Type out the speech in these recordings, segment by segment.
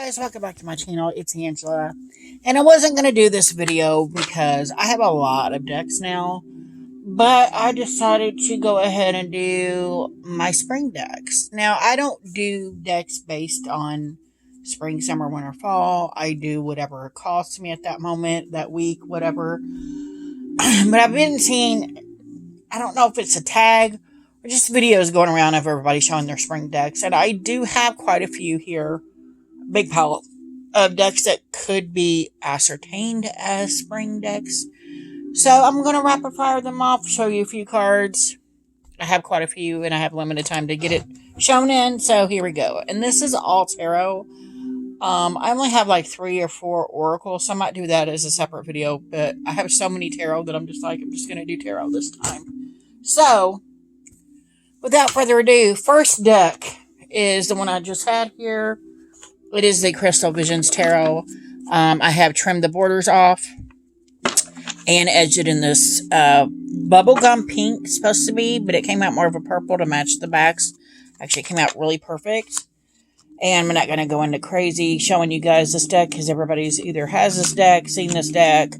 Guys, welcome back to my channel. It's Angela, and I wasn't going to do this video because I have a lot of decks now, but I decided to go ahead and do my spring decks. Now, I don't do decks based on spring, summer, winter, fall. I do whatever it costs me at that moment, that week, whatever. But I've been seeing, I don't know if it's a tag or just videos going around of everybody showing their spring decks, and I do have quite a few here. Big pile of decks that could be ascertained as spring decks. So I'm going to rapid fire them off, show you a few cards. I have quite a few and I have limited time to get it shown in. So here we go. And this is all tarot. I only have like 3 or 4 oracles, so I might do that as a separate video. But I have so many tarot that I'm just going to do tarot this time. So without further ado, first deck is the one I just had here. It is the Crystal Visions Tarot. I have trimmed the borders off and edged it in this bubblegum pink, supposed to be, but it came out more of a purple to match the backs. Actually, it came out really perfect. And I'm not going to go into crazy showing you guys this deck because everybody's either has this deck, seen this deck,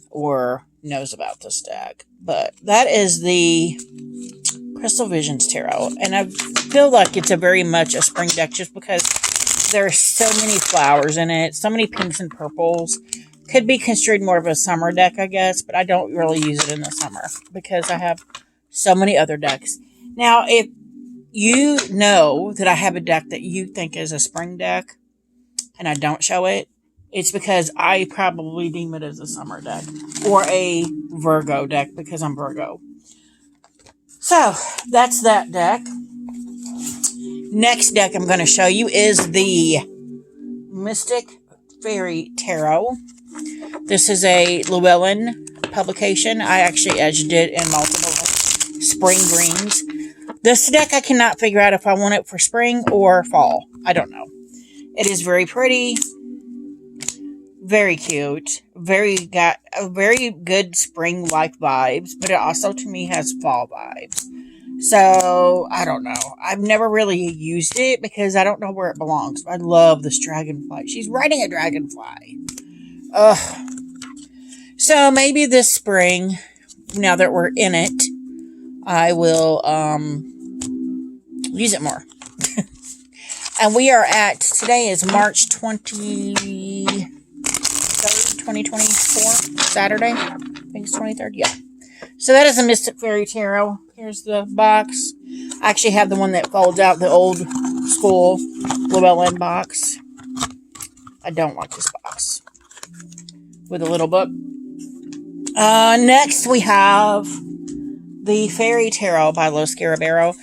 or knows about this deck. But that is the Crystal Visions Tarot. And I feel like it's a very much a spring deck just because there's so many flowers in it, so many pinks and purples. Could be construed more of a summer deck, I guess, but I don't really use it in the summer because I have so many other decks. Now, if you know that I have a deck that you think is a spring deck and I don't show it, it's because I probably deem it as a summer deck or a Virgo deck because I'm Virgo. So, that's that deck. Next deck I'm going to show you is the Mystic Fairy Tarot. This is a Llewellyn publication. I actually edged it in multiple spring greens. This deck I cannot figure out if I want it for spring or fall. I don't know. It is very pretty. Very cute. Got a very good spring-like vibes, but it also to me has fall vibes. So, I don't know. I've never really used it because I don't know where it belongs. I love this dragonfly. She's riding a dragonfly. Ugh. So, maybe this spring, now that we're in it, I will use it more. And we are at, today is March 23rd, 2024, Saturday. I think it's 23rd, yeah. So that is a Mystic Fairy Tarot. Here's the box. I actually have the one that folds out, the old school Llewellyn box. I don't like this box. With a little book. Next we have the Fairy Tarot by Los Scarabero.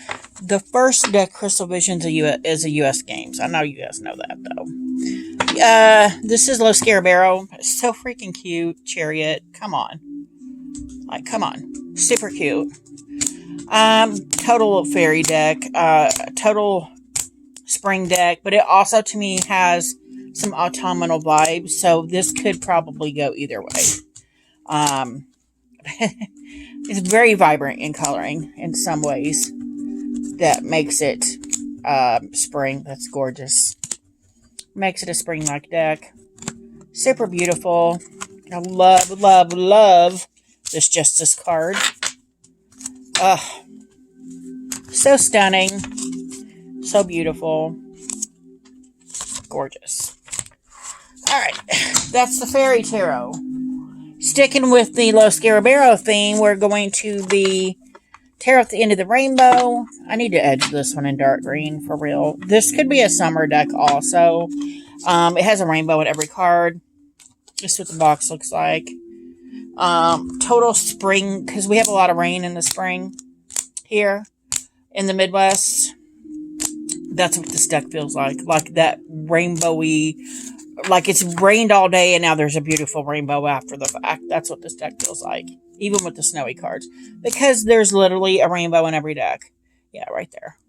The first deck, Crystal Visions, is a U.S. Games. I know you guys know that, though. This is Los Scarabero. It's so freaking cute. Chariot. Come on. Like, come on. Super cute. Total fairy deck. Total spring deck. But it also, to me, has some autumnal vibes. So this could probably go either way. It's very vibrant in coloring in some ways. That makes it spring. That's gorgeous. Makes it a spring-like deck. Super beautiful. I love, love, love this Justice card. So stunning. So beautiful. Gorgeous. Alright. That's the Fairy Tarot. Sticking with the Los Scarabero theme, we're going to the Tarot at the End of the Rainbow. I need to edge this one in dark green for real. This could be a summer deck also. It has a rainbow in every card. This is what the box looks like. Total spring, because we have a lot of rain in the spring here in the Midwest. That's what this deck feels like. Like that rainbowy, like it's rained all day and now there's a beautiful rainbow after the fact. That's what this deck feels like. Even with the snowy cards. Because there's literally a rainbow in every deck. Yeah, right there.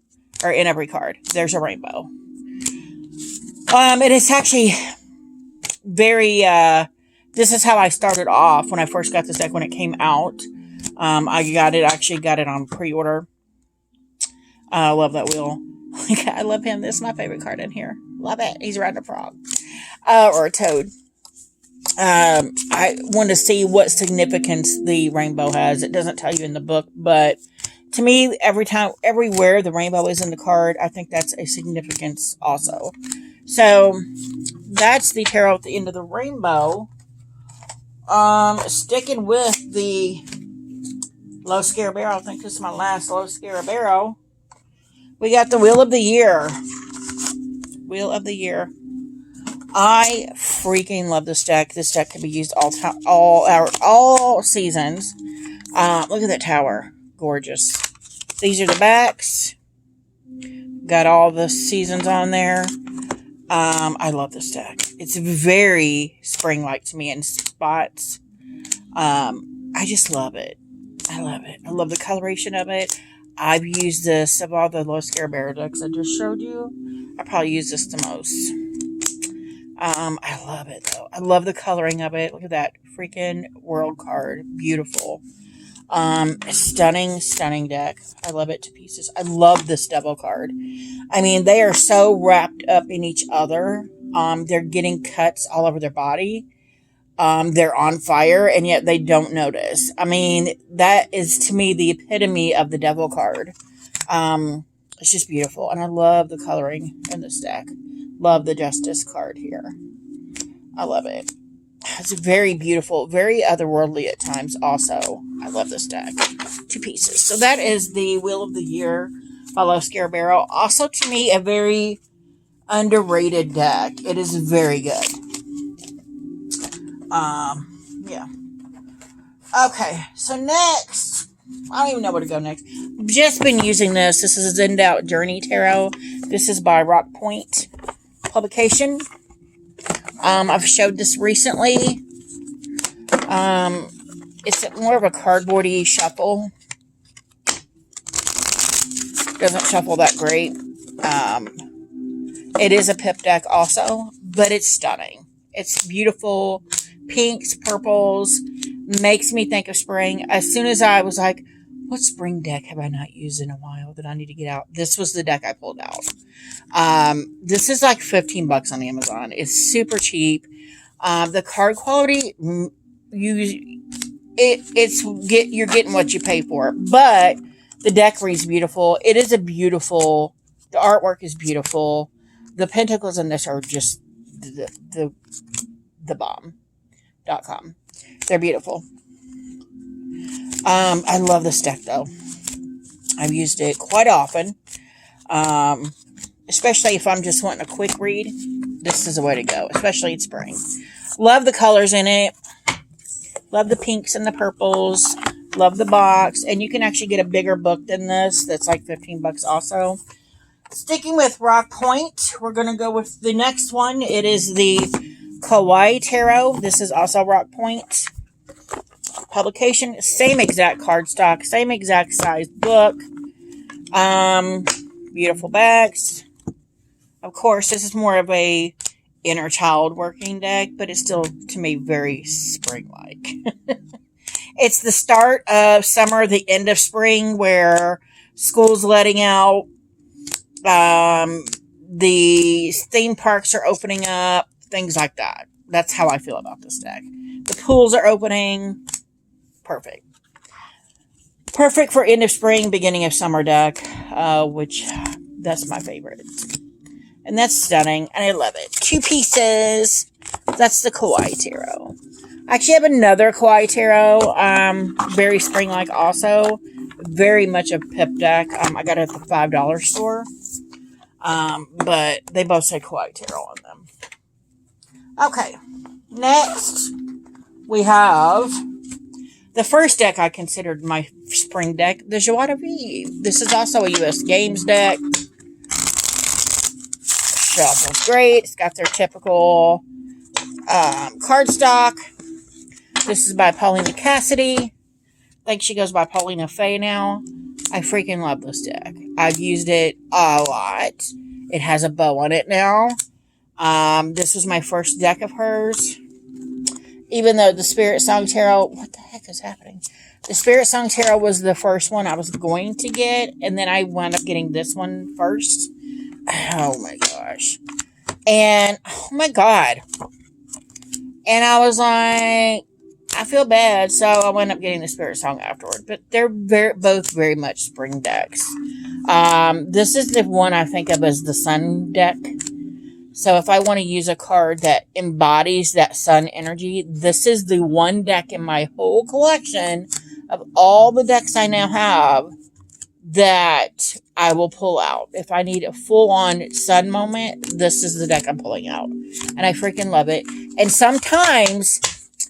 Or in every card. There's a rainbow. It is actually very, this is how I started off when I first got this deck when it came out. Actually got it on pre-order. I love that wheel. I love him. This is my favorite card in here. Love it. He's riding a frog. Or a toad. I want to see what significance the rainbow has. It doesn't tell you in the book, but to me, everywhere the rainbow is in the card, I think that's a significance also. So that's the tarot at the end of the rainbow. Sticking with the Low Scarabaro, I think this is my last Low Scarabaro. We got the Wheel of the Year. Wheel of the Year. I freaking love this deck. This deck can be used all seasons. Look at that tower. Gorgeous. These are the backs. Got all the seasons on there. I love this deck. It's very spring-like to me in spots. I just love it. I love it. I love the coloration of it. I've used this of all the Low Scarabaro decks I just showed you. I probably use this the most. I love it though. I love the coloring of it. Look at that freaking world card. Beautiful. Stunning deck. I love it to pieces. I love this double card. I mean, they are so wrapped up in each other. They're getting cuts all over their body. They're on fire and yet they don't notice. I mean, that is to me the epitome of the devil card. It's just beautiful. And I love the coloring in this deck. Love the Justice card here. I love it. It's very beautiful, very otherworldly at times also. I love this deck. 2 pieces. So that is the Wheel of the Year by Low Scarabaro. Also to me, a very underrated deck. It is very good. Yeah. Okay, so next, I don't even know where to go next. Just been using this. This is a Zendoubt Journey Tarot. This is by Rock Point Publication. I've showed this recently. It's more of a cardboardy shuffle. Doesn't shuffle that great. It is a pip deck also, but it's stunning. It's beautiful. Pinks, purples. Makes me think of spring. As soon as I was like, what spring deck have I not used in a while that I need to get out? This was the deck I pulled out. This is like $15 on Amazon. It's super cheap. The card quality, you're getting what you pay for. But the deck reads beautiful. It is the artwork is beautiful. The pentacles in this are just the bomb.com. They're beautiful. I love this deck though. I've used it quite often. Especially if I'm just wanting a quick read. This is the way to go, especially in spring. Love the colors in it. Love the pinks and the purples. Love the box. And you can actually get a bigger book than this. That's like $15 also. Sticking with Rock Point, we're going to go with the next one. It is the Kawaii Tarot. This is also Rock Point Publication. Same exact cardstock. Same exact size book. Beautiful backs. Of course, this is more of a inner child working deck, but it's still, to me, very spring-like. It's the start of summer, the end of spring, where school's letting out. The theme parks are opening up. Things like that. That's how I feel about this deck. The pools are opening. Perfect. Perfect for end of spring, beginning of summer deck, which that's my favorite. And that's stunning, and I love it. 2 pieces. That's the Kawaii Tarot. I actually have another Kawaii Tarot, very spring-like also. Very much a pip deck. I got it at the $5 store. But they both say Kawaii Tarot on them. Okay. Next, we have the first deck I considered my spring deck, the Joie de Vivre. This is also a U.S. Games deck. Shuffles great. It's got their typical cardstock. This is by Paulina Cassidy. I think she goes by Paulina Faye now. I freaking love this deck. I've used it a lot. It has a bow on it now. This was my first deck of hers. Even though the Spirit Song Tarot... What the heck is happening? The Spirit Song Tarot was the first one I was going to get. And then I wound up getting this one first. Oh my gosh. And, oh my God. And I was like, I feel bad, so I went up getting the Spirit Song afterward. But they're both very much spring decks. This is the one I think of as the Sun deck. So if I want to use a card that embodies that sun energy, this is the one deck in my whole collection of all the decks I now have that I will pull out. If I need a full-on sun moment, this is the deck I'm pulling out. And I freaking love it. And sometimes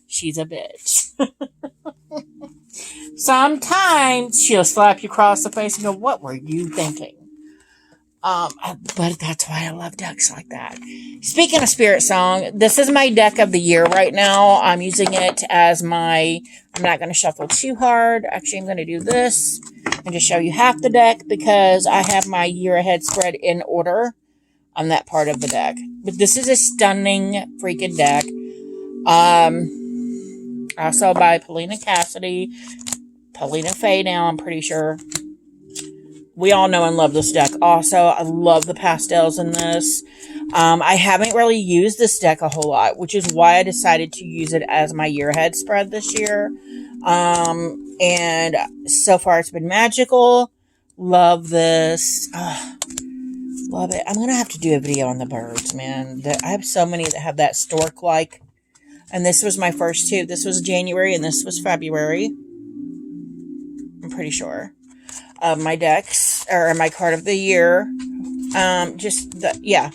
she's a bitch. Sometimes she'll slap you across the face and go, what were you thinking? But that's why I love decks like that. Speaking of Spirit Song, this is my deck of the year right now. I'm using it as I'm not going to shuffle too hard. Actually, I'm going to do this and just show you half the deck because I have my year ahead spread in order on that part of the deck. But this is a stunning freaking deck. Also by Paulina Cassidy. Paulina Faye now, I'm pretty sure. We all know and love this deck. Also, I love the pastels in this. I haven't really used this deck a whole lot, which is why I decided to use it as my year ahead spread this year. And so far it's been magical. Love this. Love it. I'm going to have to do a video on the birds, man. I have so many that have that stork-like. And this was my first two. This was January and this was February. I'm pretty sure. My decks, or my card of the year. The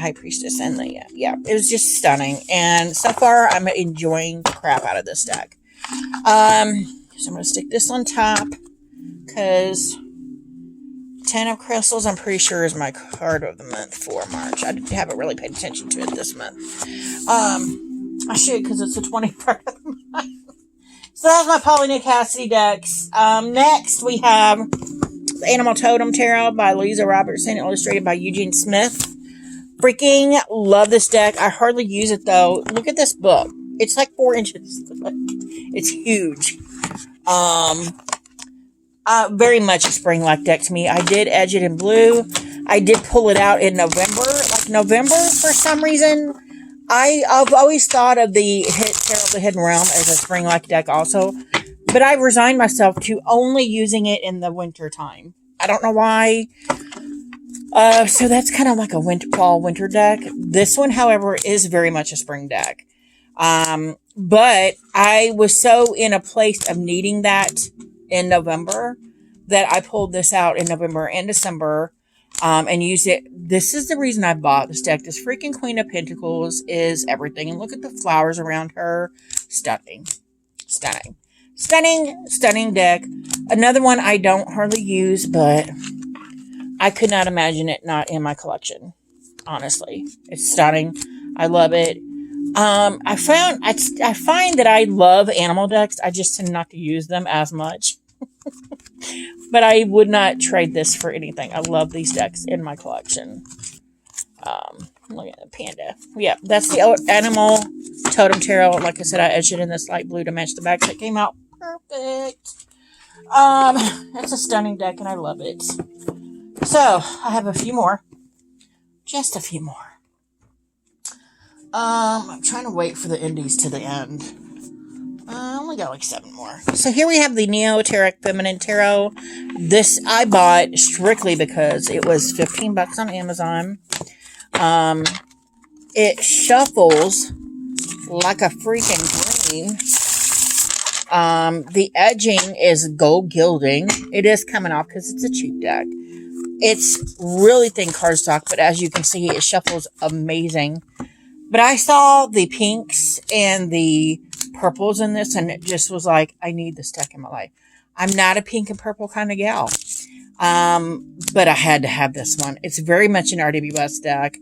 High Priestess and it was just stunning. And so far, I'm enjoying the crap out of this deck. So I'm going to stick this on top because 10 of Crystals, I'm pretty sure, is my card of the month for March. I haven't really paid attention to it this month. I should because it's the 23rd of the month. So that's my Paulina Cassidy decks. Next, we have the Animal Totem Tarot by Louisa Robertson, illustrated by Eugene Smith. Freaking love this deck. I hardly use it, though. Look at this book. It's like 4 inches. It's huge. Very much a spring-like deck to me. I did edge it in blue. I did pull it out in November. Like November, for some reason. I've always thought of the Tarot of the Hidden Realm as a spring-like deck also, but I resigned myself to only using it in the winter time. I don't know why. So that's kind of like a fall-winter deck. This one, however, is very much a spring deck. But I was so in a place of needing that in November that I pulled this out in November and December. And used it. This is the reason I bought this deck. This freaking Queen of Pentacles is everything. And look at the flowers around her. Stunning. Stunning. Stunning, stunning deck. Another one I don't hardly use, but I could not imagine it not in my collection. Honestly. It's stunning. I love it. I find that I love animal decks. I just tend not to use them as much. But I would not trade this for anything. I love these decks in my collection. Look at the panda. Yeah, that's the Animal Totem Tarot. Like I said, I edged it in this light blue to match the back. So it came out perfect. It's a stunning deck and I love it. So, I have a few more. Just a few more. I'm trying to wait for the indies to the end. I only got like 7 more. So here we have the Neoteric Feminine Tarot. This I bought strictly because it was $15 on Amazon. It shuffles like a freaking dream. The edging is gold gilding. It is coming off because it's a cheap deck. It's really thin cardstock, but as you can see, it shuffles amazing. But I saw the pinks and the purples in this, and it just was like, I need this deck in my life. I'm not a pink and purple kind of gal. But I had to have this one. It's very much an RWS deck.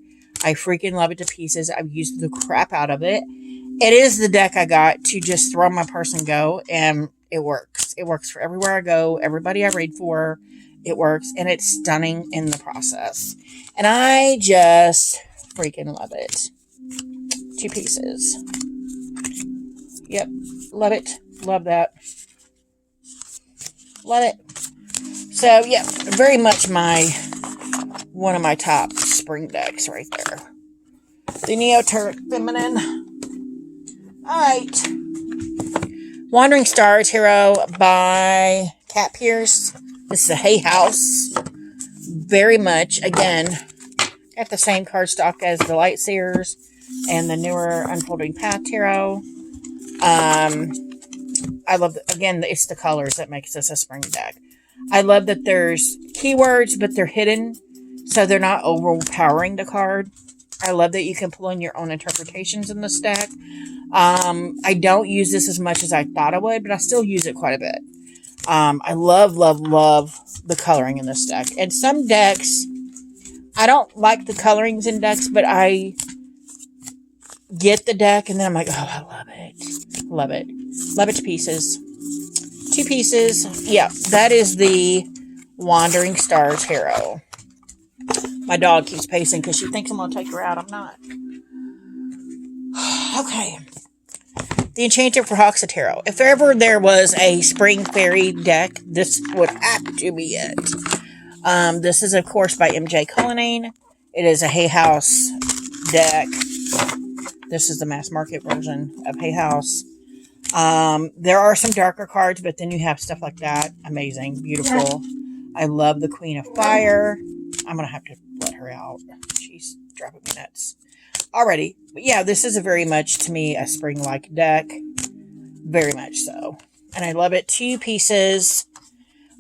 I freaking love it to pieces. I've used the crap out of it. It is the deck I got to just throw in my purse and go, and it works. It works for everywhere I go, everybody I read for. It works, and it's stunning in the process. And I just freaking love it. 2 pieces. Yep. Love it. Love that. Love it. So, yeah. Very much one of my top spring decks right there. the Neoteric Feminine. Alright. Wandering Star Tarot by Kat Pierce. This is a Hay House. Very much, again, got the same cardstock as the Lightseers and the newer Unfolding Path Tarot. I love, again, it's the colors that makes this a spring deck. I love that there's keywords, but they're hidden, so they're not overpowering the card. I love that you can pull in your own interpretations in this deck. I don't use this as much as I thought I would, but I still use it quite a bit. I love, love, love the coloring in this deck. And some decks, I don't like the colorings in decks, but I get the deck and then I'm like, oh, I love it. Love it. Love it to pieces. 2 pieces. Yeah, that is the Wandering Star Tarot. My dog keeps pacing because she thinks I'm going to take her out. I'm not. Okay. The Enchanted Prahaxa Tarot. If ever there was a spring fairy deck, this would have to be it. This is, of course, by MJ Cullinane. It is a Hay House deck. This is the mass market version of Hay House. There are some darker cards, but then you have stuff like that. Amazing. Beautiful. I love the Queen of Fire. I'm going to have to let her out. She's driving me nuts already. But yeah, this is a very much, to me, a spring-like deck. Very much so. And I love it. 2 pieces.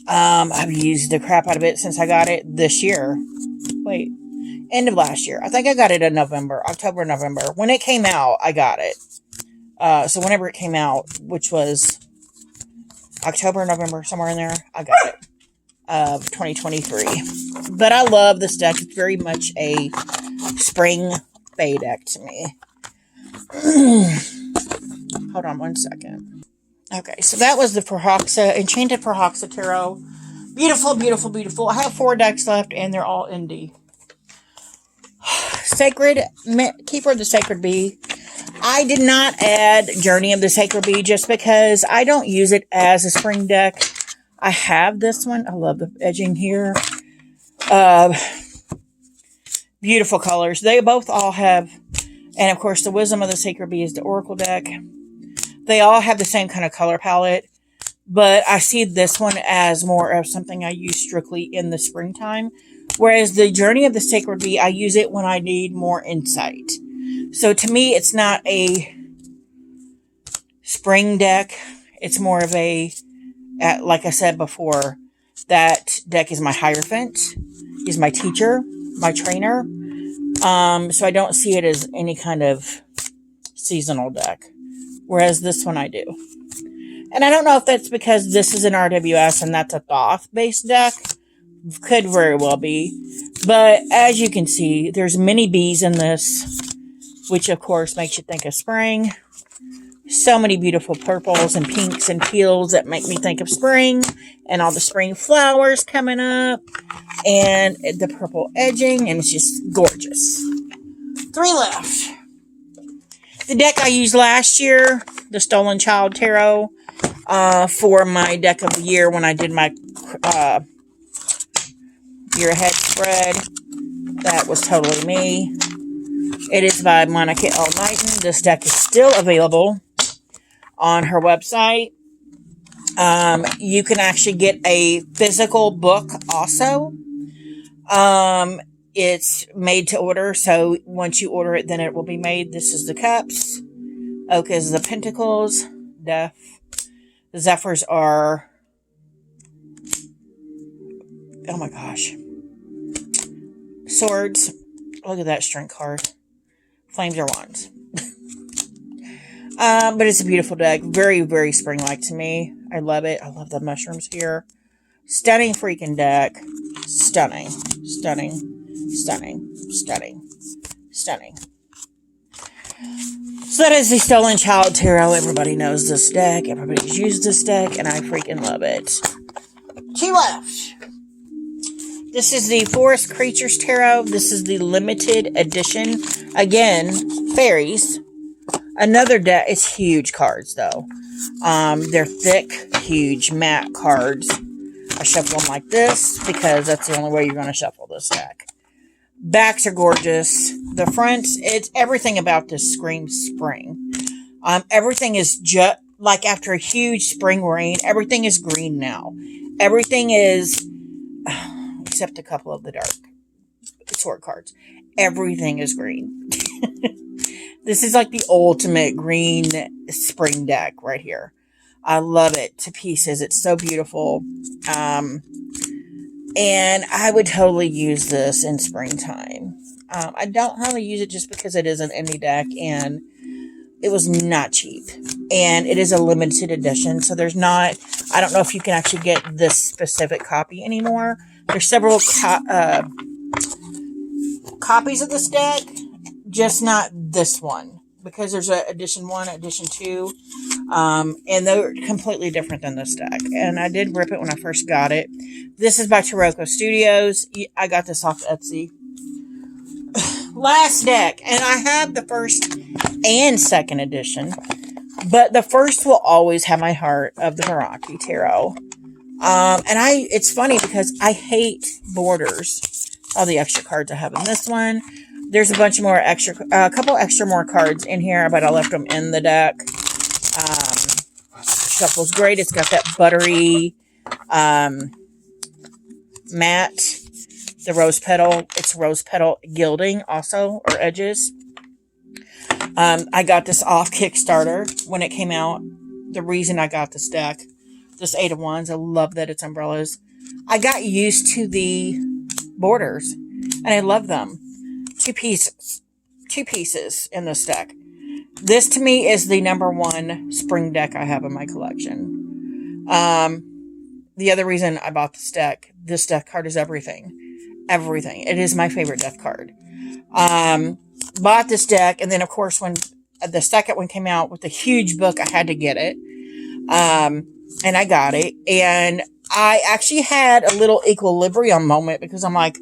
I've used the crap out of it since I got it this year. Wait. End of last year. I think I got it in November. October, November. When it came out, I got it. So whenever it came out, which was October, November, somewhere in there, I got it. Of 2023. But I love this deck. It's very much a spring fae deck to me. Hold on one second. Okay, so that was the Enchanted Prahaxa Tarot. Beautiful, beautiful, beautiful. I have 4 decks left, and they're all indie. Keeper of the Sacred Bee. I did not add Journey of the Sacred Bee just because I don't use it as a spring deck. I have this one. I love the edging here. Beautiful colors. They both all have, and of course the Wisdom of the Sacred Bee is the Oracle deck. They all have the same kind of color palette, but I see this one as more of something I use strictly in the springtime. Whereas the Journey of the Sacred Bee, I use it when I need more insight. So to me, it's not a spring deck. It's more of a, like I said before, that deck is my Hierophant, is my teacher, my trainer. So I don't see it as any kind of seasonal deck. Whereas this one I do. And I don't know if that's because this is an RWS and that's a Thoth-based deck. Could very well be. But as you can see, there's many bees in this, which of course makes you think of spring. So many beautiful purples and pinks and teals that make me think of spring. And all the spring flowers coming up. And the purple edging. And it's just gorgeous. 3 left. The deck I used last year, the Stolen Child Tarot, for my deck of the year when I did my year ahead spread. That was totally me. It is by Monica L. Knighton. This deck is still available on her website. You can actually get a physical book also. It's made to order, so once you order it, then it will be made. This is the Cups. Oak is the Pentacles. Death. The Zephyrs are... oh my gosh. Swords. Look at that Strength card. Flames are Wands. But it's a beautiful deck. Very, very spring-like to me. I love it. I love the mushrooms here. Stunning freaking deck. Stunning. Stunning. Stunning. Stunning. Stunning. So that is the Stolen Child Tarot. Everybody knows this deck. Everybody's used this deck. And I freaking love it. 2 left. This is the Forest Creatures Tarot. This is the limited edition. Again, fairies. Another deck. It's huge cards, though. They're thick, huge, matte cards. I shuffle them like this because that's the only way you're going to shuffle this deck. Backs are gorgeous. The fronts, it's everything about this screams spring. Everything is just like after a huge spring rain, everything is green now. Everything is, except a couple of the dark sword cards. Everything is green. This is like the ultimate green spring deck right here. I love it to pieces. It's so beautiful. And I would totally use this in springtime. I don't hardly use it just because it is an indie deck and it was not cheap. And it is a limited edition. So there's not, I don't know if you can actually get this specific copy anymore. There's several copies of this deck, just not this one. Because there's a edition 1, edition 2. And they're completely different than this deck. And I did rip it when I first got it. This is by Taroko Studios. I got this off Etsy. Last deck. And I have the first and second edition. But the first will always have my heart of the Meraki Tarot. It's funny because I hate borders. All the extra cards I have in this one. There's a bunch more extra, a couple extra more cards in here, but I left them in the deck. Shuffle's great. It's got that buttery matte. The rose petal. It's rose petal gilding also, or edges. I got this off Kickstarter when it came out. The reason I got this deck, this 8 of Wands, I love that it's umbrellas. I got used to the borders, and I love them. Two pieces in this deck. This to me is the #1 spring deck I have in my collection. The other reason I bought this deck card is everything. Everything. It is my favorite deck card. Bought this deck, and then of course when the second one came out with the huge book, I had to get it. And I got it. And I actually had a little equilibrium moment because I'm like,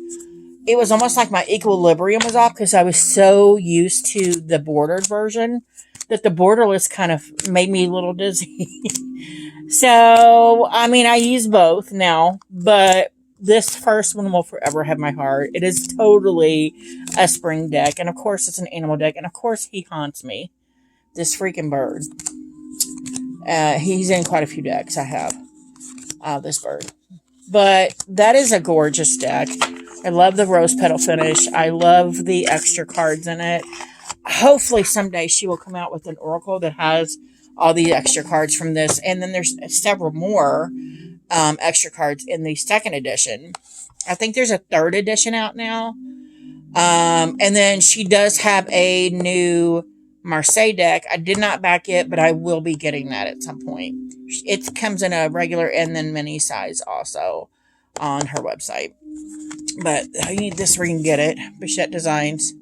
it was almost like my equilibrium was off because I was so used to the bordered version that the borderless kind of made me a little dizzy. So, I mean, I use both now, but this first one will forever have my heart. It is totally a spring deck. And of course, it's an animal deck. And of course, he haunts me. This freaking bird. He's in quite a few decks I have. This bird. But that is a gorgeous deck. I love the rose petal finish. I love the extra cards in it. Hopefully someday she will come out with an oracle that has all the extra cards from this. And then there's several more extra cards in the second edition. I think there's a third edition out now. And then she does have a new Marseille deck. I did not back it, but I will be getting that at some point. It comes in a regular and then mini size also on her website. But I need this where you can get it. Bichette Designs.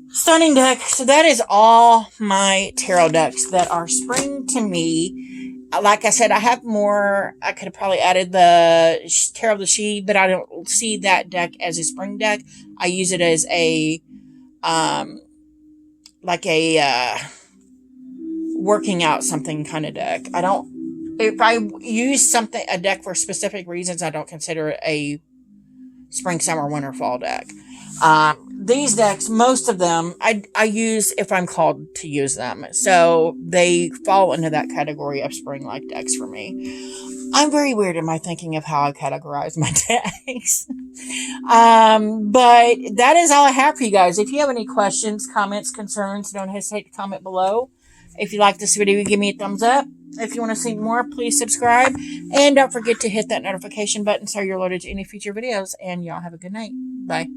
Stunning deck. So that is all my tarot decks that are spring to me. Like I said, I have more. I could have probably added the Tarot of the She, but I don't see that deck as a spring deck. I use it as a, like a, working out something kind of deck. I don't, if I use a deck for specific reasons, I don't consider it a spring, summer, winter, fall deck. These decks, most of them, I use if I'm called to use them. So they fall into that category of spring-like decks for me. I'm very weird in my thinking of how I categorize my decks. But that is all I have for you guys. If you have any questions, comments, concerns, don't hesitate to comment below. If you like this video, give me a thumbs up. If you want to see more, please subscribe. And don't forget to hit that notification button so you're alerted to any future videos. And y'all have a good night. Bye.